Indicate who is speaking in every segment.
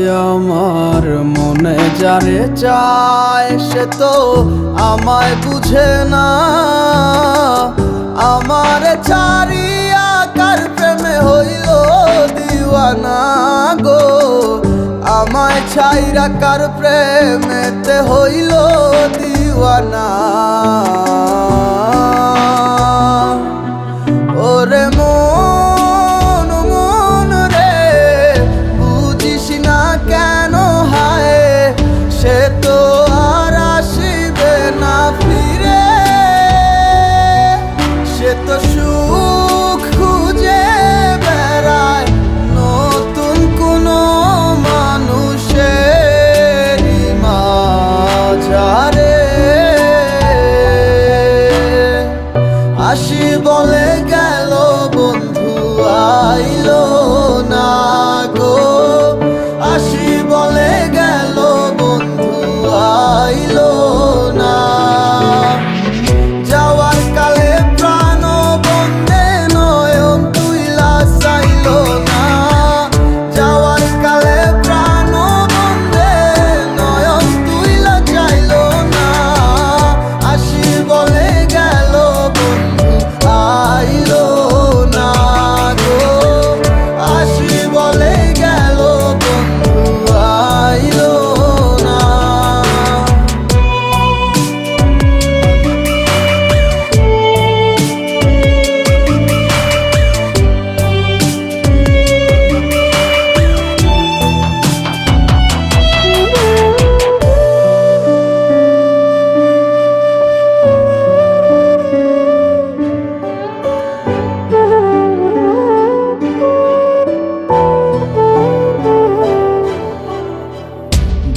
Speaker 1: আমার মনে যারে চায় সে তো আমায় বুঝে না। আমার ছাড়িয়া কার প্রেমে হইল দিওয়ানা গো, আমায় ছাইরা কার প্রেমেতে হইল দিওয়ানা। ওরে মন মন রে বুঝিস না কেন হায়, সে তো আর আসিবে না ফিরে। সে তো সুখ খুঁজে বেড়ায় নতুন কোনো মানুষের মাঝারে। আসি বলে গেল বন্ধু আইলো না গো, আসি বলে গেল বন্ধু আইলো না। যাওয়ার কালে প্রাণ বন্ধে নয়ন তুইলা চাইলো না। যাওয়ার কালে প্রাণ বন্ধে নয়ন তুইলা চাইলো না। আসি বলে গেল বন্ধু আইলো না গো, আসি বলে গেল বন্ধু আইলো না।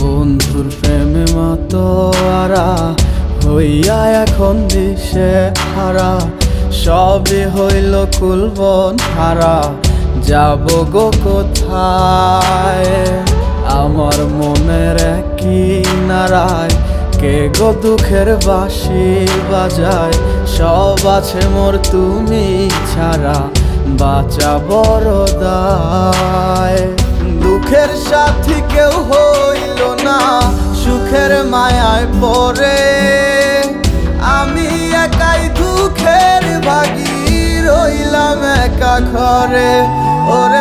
Speaker 1: বন্ধুর প্রেমে মাতোয়ারা হইয়া এখন দিশে হারা, সবে হইল কুলবন হারা, যাব গো কোথায়। আমার মনের কিনারায় কে গো দুঃখের বাঁশি বাজায়, সব আছে মোর তুমি ছাড়া বাঁচা বড় দায়। দুঃখের সাথী কেউ হইল না সুখের মায়ায় পড়ে, আমি একাই দুঃখের ভাগী রইলাম একা ঘরে। ওরে